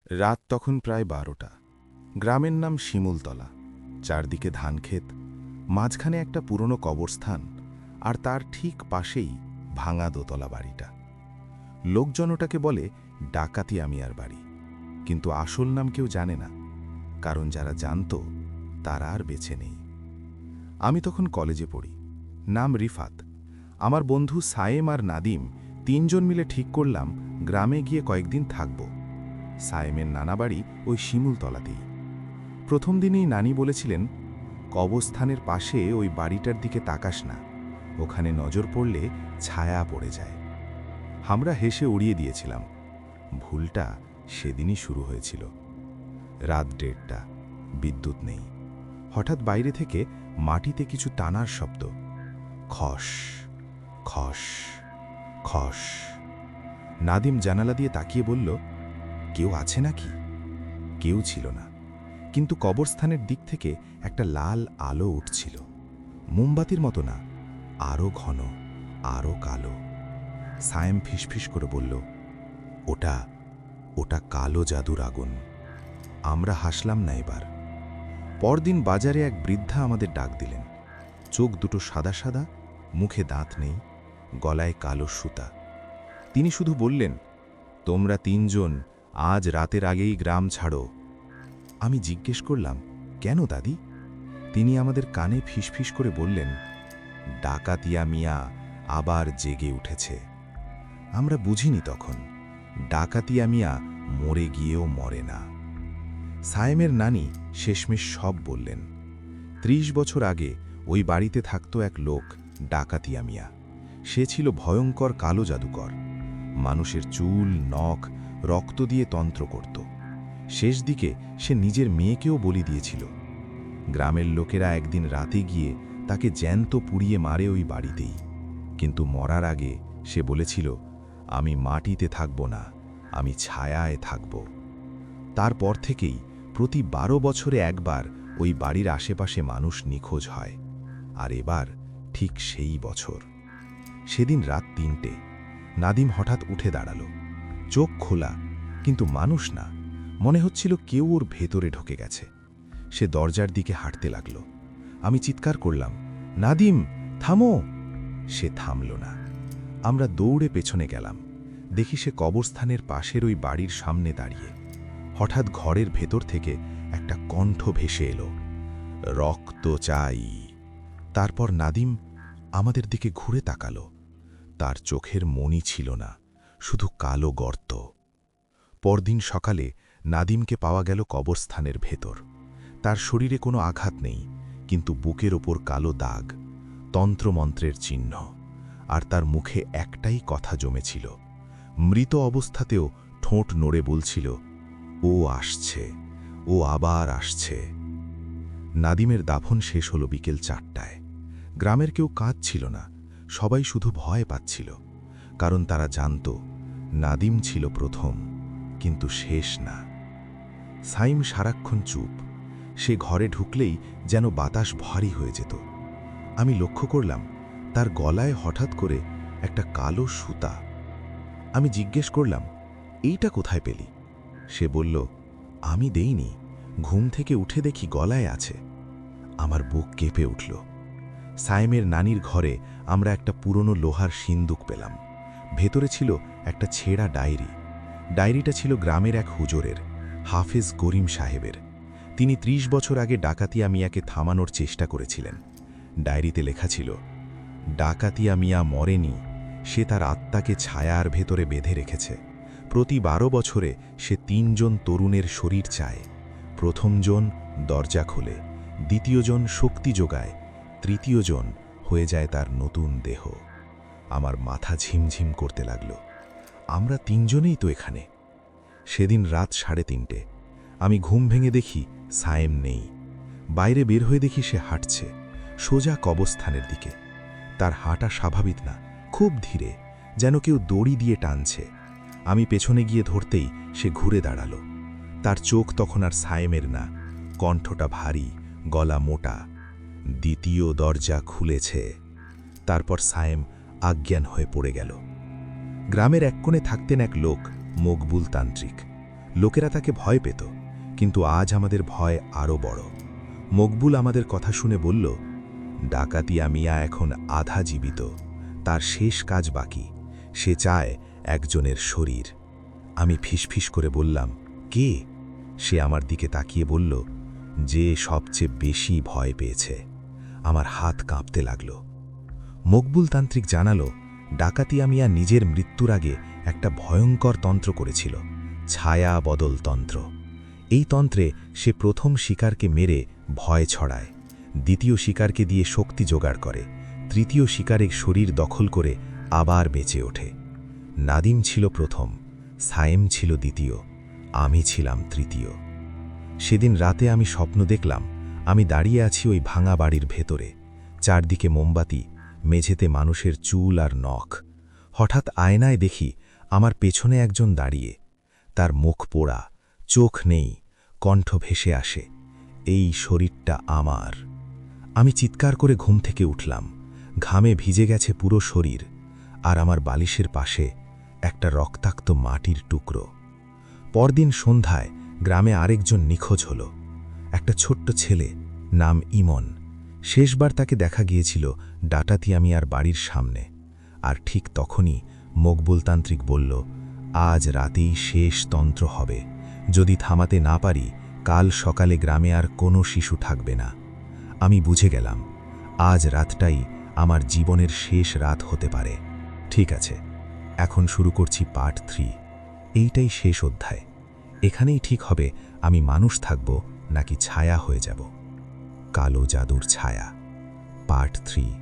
রাত তখন প্রায় 12টা। গ্রামের নাম শিমুলতলা। চারদিকে ধানক্ষেত, মাঝখানে একটা পুরনো কবরস্থান, আর তার ঠিক পাশেই ভাঙা দোতলা বাড়িটা। লোকজন ওটাকে বলে ডাকাতিয়া মিয়ার বাড়ি, কিন্তু আসল নাম কেউ জানে না, কারণ যারা জানত তারা আর বেঁচে নেই। আমি তখন কলেজে পড়ি, নাম রিফাত। আমার বন্ধু সায়েম আর নাদিম তিনজন মিলে ঠিক করলাম গ্রামে গিয়ে কয়েকদিন থাকব। সায়েমের নানা বাড়ি ওই শিমুলতলাতেই। প্রথম দিনেই নানি বলেছিলেন, কবরস্থানের পাশে ওই বাড়িটার দিকে তাকাস না, ওখানে নজর পড়লে ছায়া পড়ে যায়। আমরা হেসে উড়িয়ে দিয়েছিলাম। ভুলটা সেদিনই শুরু হয়েছিল। রাত 1:30, বিদ্যুৎ নেই। হঠাৎ বাইরে থেকে মাটিতে কিছু টানার শব্দ। খস খস খস। নাদিম জানালা দিয়ে তাকিয়ে বলল, কেউ আছে নাকি? কেউ ছিল না, কিন্তু কবরস্থানের দিক থেকে একটা লাল আলো উঠছিল। মোমবাতির মতো না, আরও ঘন, আরও কালো। সায়েম ফিসফিস করে বলল, ওটা ওটা কালো জাদুর আগুন। আমরা হাসলাম না এবার। পরদিন বাজারে এক বৃদ্ধা আমাদের ডাক দিলেন। চোখ দুটো সাদা সাদা, মুখে দাঁত নেই, গলায় কালো সুতা। তিনি শুধু বললেন, তোমরা তিনজন আজ রাতের আগেই গ্রাম ছাড়ো। আমি জিজ্ঞেস করলাম, কেন দাদি? তিনি আমাদের কানে ফিসফিস করে বললেন, ডাকাতিয়া মিয়া আবার জেগে উঠেছে। আমরা বুঝিনি তখন, ডাকাতিয়া মিয়া মরে গিয়েও মরে না। সায়েমের নানি শেষমেশ সব বললেন। 30 বছর আগে ওই বাড়িতে থাকত এক লোক, ডাকাতিয়া মিয়া। সে ছিল ভয়ঙ্কর কালো জাদুকর। মানুষের চুল, নখ, রক্ত দিয়ে তন্ত্র করত। শেষ দিকে সে নিজের মেয়েকেও বলি দিয়েছিল। গ্রামের লোকেরা একদিন রাতে গিয়ে তাকে জ্যান্ত পুড়িয়ে মারে ওই বাড়িতেই। কিন্তু মরার আগে সে বলেছিল, আমি মাটিতে থাকব না, আমি ছায়ায় থাকব। তারপর থেকেই প্রতি 12 বছরে একবার ওই বাড়ির আশেপাশে মানুষ নিখোঁজ হয়। আর এবার ঠিক সেই বছর। সেদিন রাত 3টে। নাদিম হঠাৎ উঠে দাঁড়ালো। চোখ খোলা, কিন্তু মানুষ না। মনে হচ্ছিল কেউ ওর ভেতরে ঢুকে গেছে। সে দরজার দিকে হাঁটতে লাগল। আমি চিৎকার করলাম, নাদিম, থামো! সে থামল না। আমরা দৌড়ে পেছনে গেলাম। দেখি সে কবরস্থানের পাশের ওই বাড়ির সামনে দাঁড়িয়ে। হঠাৎ ঘরের ভেতর থেকে একটা কণ্ঠ ভেসে এলো, রক্ত চাই। তারপর নাদিম আমাদের দিকে ঘুরে তাকালো। তার চোখের মণি ছিল না, শুধু কালো গর্ত। পরদিন সকালে নাদিমকে পাওয়া গেল কবরস্থানের ভেতর। তার শরীরে কোনো আঘাত নেই, কিন্তু বুকের ওপর কালো দাগ, তন্ত্রমন্ত্রের চিহ্ন। আর তার মুখে একটাই কথা জমেছিল। মৃত অবস্থাতেও ঠোঁট নড়ে বলছিল, ও আসছে, ও আবার আসছে। নাদিমের দাফন শেষ হলো বিকেল 4টায়। গ্রামের কেউ কাঁদছিল না, সবাই শুধু ভয় পাচ্ছিল। কারণ তারা জানত, নাদিম ছিল প্রথম, কিন্তু শেষ না। সাইম সারাক্ষণ চুপ। সে ঘরে ঢুকলেই যেন বাতাস ভারী হয়ে যেত। আমি লক্ষ্য করলাম, তার গলায় হঠাৎ করে একটা কালো সুতা। আমি জিজ্ঞেস করলাম, এইটা কোথায় পেলি? সে বলল, আমি দেইনি, ঘুম থেকে উঠে দেখি গলায় আছে। আমার বুক কেঁপে উঠল। সায়েমের নানির ঘরে আমরা একটা পুরনো লোহার সিন্দুক পেলাম। ভেতরে ছিল একটা ছেঁড়া ডায়েরি। ডায়েরিটা ছিল গ্রামের এক হুজুরের, হাফেজ করিম সাহেবের। তিনি 30 বছর আগে ডাকাতিয়া মিয়াকে থামানোর চেষ্টা করেছিলেন। ডায়েরিতে লেখা ছিল, ডাকাতিয়া মিয়া মরেনি, সে তার আত্মাকে ছায়ার ভেতরে বেঁধে রেখেছে। প্রতি 12 বছরে সে 3 জন তরুণের শরীর চায়। প্রথম জন দরজা খোলে, দ্বিতীয় জন শক্তি যোগায়, তৃতীয় জন হয়ে যায় তার নতুন দেহ। আমার মাথা ঝিমঝিম করতে লাগল। আমরা 3 জনেই তো এখানে। সেদিন রাত 3:30। আমি ঘুম ভেঙে দেখি সায়েম নেই। বাইরে বের হয়ে দেখি সে হাঁটছে, সোজা কবরস্থানের দিকে। তার হাঁটা স্বাভাবিক না, খুব ধীরে, যেন কেউ দড়ি দিয়ে টানছে। আমি পেছনে গিয়ে ধরতেই সে ঘুরে দাঁড়ালো। তার চোখ তখন আর সায়েমের না, কণ্ঠটা ভারী, গলা মোটা। দ্বিতীয় দরজা খুলেছে। তারপর সায়েম অজ্ঞান হয়ে পড়ে গেল। গ্রামের এক কোণে থাকতেন এক লোক, মকবুল তান্ত্রিক। লোকেরা তাকে ভয় পেত, কিন্তু আজ আমাদের ভয় আরও বড়। মকবুল আমাদের কথা শুনে বলল, ডাকাতিয়া মিয়া এখন আধা জীবিত, তার শেষ কাজ বাকি, সে চায় একজনের শরীর। আমি ফিসফিস করে বললাম, কে? সে আমার দিকে তাকিয়ে বলল, যে সবচেয়ে বেশি ভয় পেয়েছে। আমার হাত কাঁপতে লাগল। মকবুল তান্ত্রিক জানালো, ডাকাতিয়া মিয়া নিজের মৃত্যুর আগে একটা ভয়ঙ্কর তন্ত্র করেছিল, ছায়া বদল তন্ত্র। এই তন্ত্রে সে প্রথম শিকারকে মেরে ভয় ছড়ায়, দ্বিতীয় শিকারকে দিয়ে শক্তি জোগাড় করে, তৃতীয় শিকারের শরীর দখল করে আবার বেঁচে ওঠে। নাদিম ছিল প্রথম, সায়েম ছিল দ্বিতীয়, আমি ছিলাম তৃতীয়। সেদিন রাতে আমি স্বপ্ন দেখলাম, আমি দাঁড়িয়ে আছি ওই ভাঙা বাড়ির ভেতরে, চারদিকে মোমবাতি, মেঝেতে মানুষের চুল আর নখ। হঠাৎ আয়নায় দেখি আমার পেছনে একজন দাঁড়িয়ে, তার মুখ পোড়া, চোখ নেই, কণ্ঠ ভেসে আসে, এই শরীরটা আমার। আমি চিৎকার করে ঘুম থেকে উঠলাম, ঘামে ভিজে গেছে পুরো শরীর, আর আমার বালিশের পাশে একটা রক্তাক্ত মাটির টুকরো। পরদিন সন্ধ্যায় গ্রামে আরেকজন নিখোঁজ হল, একটা ছোট্ট ছেলে, নাম ইমন। শেষবার তাকে দেখা গিয়েছিল ডাকাতিয়া মিয়ার বাড়ির সামনে। আর ঠিক তখনই মকবুলতান্ত্রিক বলল, আজ রাতেই শেষ তন্ত্র হবে, যদি থামাতে না পারি কাল সকালে গ্রামে আর কোনো শিশু থাকবে না। আমি বুঝে গেলাম, আজ রাতটাই আমার জীবনের শেষ রাত হতে পারে। ঠিক আছে, এখন শুরু করছি পার্ট 3। এইটাই শেষ অধ্যায়। এখানেই ঠিক হবে আমি মানুষ থাকব নাকি ছায়া হয়ে যাব। কালো জাদুর ছায়া, পার্ট 3,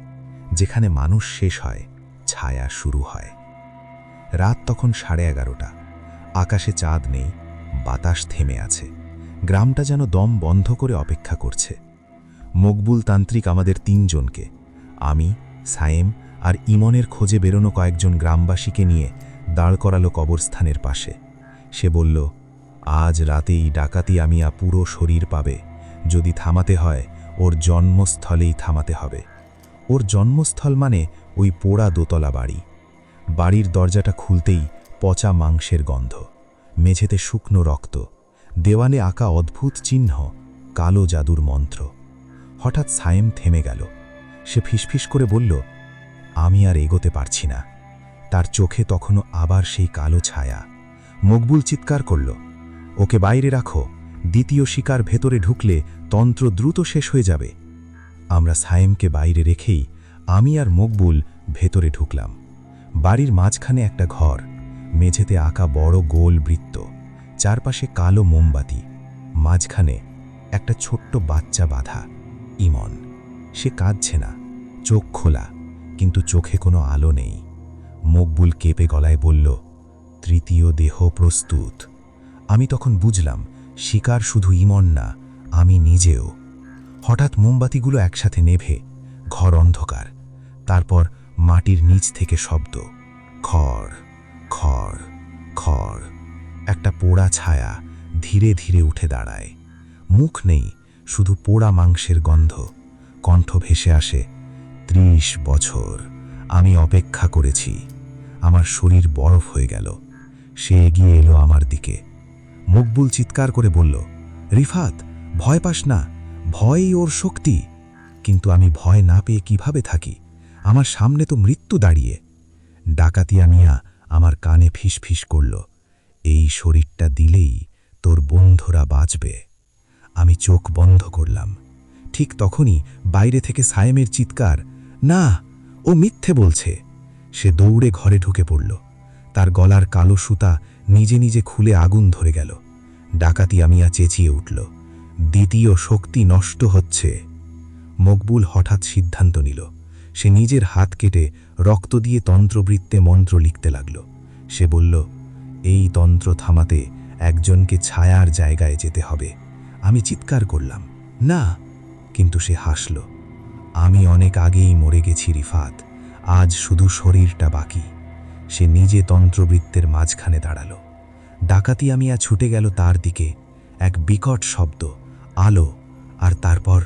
যেখানে মানুষ শেষ হয়, ছায়া শুরু হয়। রাত তখন 11:30। আকাশে চাঁদ নেই, বাতাস থেমে আছে, গ্রামটা যেন দম বন্ধ করে অপেক্ষা করছে। মকবুল তান্ত্রিক আমাদের 3 জনকে, আমি, সায়েম আর ইমনের খোঁজে বেরোনো কয়েকজন গ্রামবাসীকে নিয়ে দাঁড় করালো কবরস্থানের পাশে। সে বলল, আজ রাতেই ডাকাতিয়া মিয়া পুরো শরীর পাবে, যদি থামাতে হয় ওর জন্মস্থলেই থামাতে হবে। ওর জন্মস্থল মানে ওই পোড়া দোতলা বাড়ি। বাড়ির দরজাটা খুলতেই পচা মাংসের গন্ধ, মেঝেতে শুকনো রক্ত, দেওয়ালে আঁকা অদ্ভুত চিহ্ন, কালো জাদুর মন্ত্র। হঠাৎ সায়েম থেমে গেল। সে ফিসফিস করে বলল, আমি আর এগোতে পারছি না। তার চোখে তখনও আবার সেই কালো ছায়া। মকবুল চিৎকার করল, ওকে বাইরে রাখো, দ্বিতীয় শিকার ভেতরে ঢুকলে তন্ত্র দ্রুত শেষ হয়ে যাবে। আমরা সায়েমকে বাইরে রেখেই আমি আর মকবুল ভেতরে ঢুকলাম। বাড়ির মাঝখানে একটা ঘর, মেঝেতে আঁকা বড় গোল বৃত্ত, চারপাশে কালো মোমবাতি, মাঝখানে একটা ছোট্ট বাচ্চা বাঁধা, ইমন। সে কাঁদছে না, চোখ খোলা, কিন্তু চোখে কোনো আলো নেই। মকবুল কেঁপে গলায় বলল, তৃতীয় দেহ প্রস্তুত। আমি তখন বুঝলাম, শিকার শুধু ইমন না, আমি নিজেও। হঠাৎ মোমবাতিগুলো একসাথে নেভে, ঘর অন্ধকার। তারপর মাটির নিচ থেকে শব্দ, খড় খড় খড়। একটা পোড়া ছায়া ধীরে ধীরে উঠে দাঁড়ায়। মুখ নেই, শুধু পোড়া মাংসের গন্ধ। কণ্ঠ ভেসে আসে, 30 বছর আমি অপেক্ষা করেছি। আমার শরীর বরফ হয়ে গেল। সে এগিয়ে এলো আমার দিকে। মকবুল চিৎকার করে বলল, রিফাত, ভয় পাস না, ভয়ই ওর শক্তি। কিন্তু আমি ভয় না পেয়ে কিভাবে থাকি? আমার সামনে তো মৃত্যু দাঁড়িয়ে। ডাকাতিয়া মিয়া আমার কানে ফিসফিস করল, এই শরীরটা দিলেই তোর বন্ধুরা বাঁচবে। আমি চোখ বন্ধ করলাম। ঠিক তখনই বাইরে থেকে সায়েমের চিৎকার, না, ও মিথ্যে বলছে। সে দৌড়ে ঘরে ঢুকে পড়ল। তার গলার কালো সুতা নিজে নিজে খুলে আগুন ধরে গেল। ডাকাতিয়া মিয়া চেঁচিয়ে উঠল, দ্বিতীয় শক্তি নষ্ট হচ্ছে। মকবুল হঠাৎ সিদ্ধান্ত নিল। সে নিজের হাত কেটে রক্ত দিয়ে তন্ত্রবৃত্তে মন্ত্র লিখতে লাগল। সে বলল, এই তন্ত্র থামাতে একজনকে ছায়ার জায়গায় যেতে হবে। আমি চিৎকার করলাম, না, কিন্তু সে হাসল। আমি অনেক আগেই মরে গেছি রিফাত, আজ শুধু শরীরটা বাকি। সে নিজে তন্ত্রবৃত্তের মাঝখানে দাঁড়াল। ডাকাতিয়া মিয়া ছুটে গেল তার দিকে। এক বিকট শব্দ, আলো, আর তারপর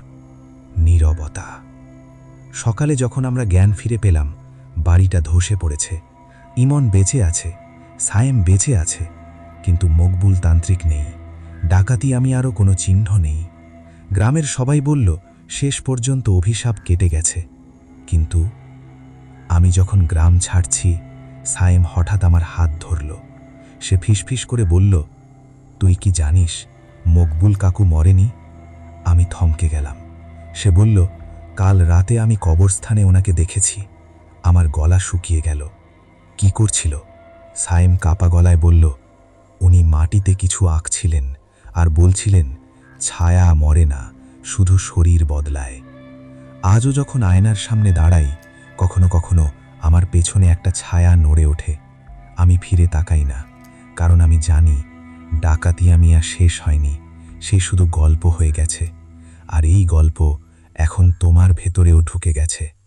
নীরবতা। সকালে যখন আমরা জ্ঞান ফিরে পেলাম, বাড়িটা ধসে পড়েছে। ইমন বেঁচে আছে, সায়েম বেঁচে আছে, কিন্তু মকবুল তান্ত্রিক নেই, ডাকাতি আমি আরও কোনো চিহ্ন নেই। গ্রামের সবাই বলল শেষ পর্যন্ত অভিশাপ কেটে গেছে। কিন্তু আমি যখন গ্রাম ছাড়ছি, সায়েম হঠাৎ আমার হাত ধরল। সে ফিসফিস করে বলল, তুই কি জানিস মকবুল কাকু মরেনি? আমি থমকে গেলাম। সে বলল, কাল রাতে আমি কবরস্থানে ওনাকে দেখেছি। আমার গলা শুকিয়ে গেল। কি করছিল? সায়েম কাপা গলায় বলল, উনি মাটিতে কিছু আঁকছিলেন আর বলছিলেন, ছায়া মরে না, শুধু শরীর বদলায়। আজও যখন আয়নার সামনে দাঁড়াই, কখনো কখনো আমার পেছনে একটা ছায়া নড়ে ওঠে। আমি ফিরে তাকাই না, কারণ আমি জানি ডাকাতি আমি আর শেষ হয়নি, সে শুধু গল্প হয়ে গেছে। আর এই গল্প এখন তোমার ভেতরেও ঢুকে গেছে।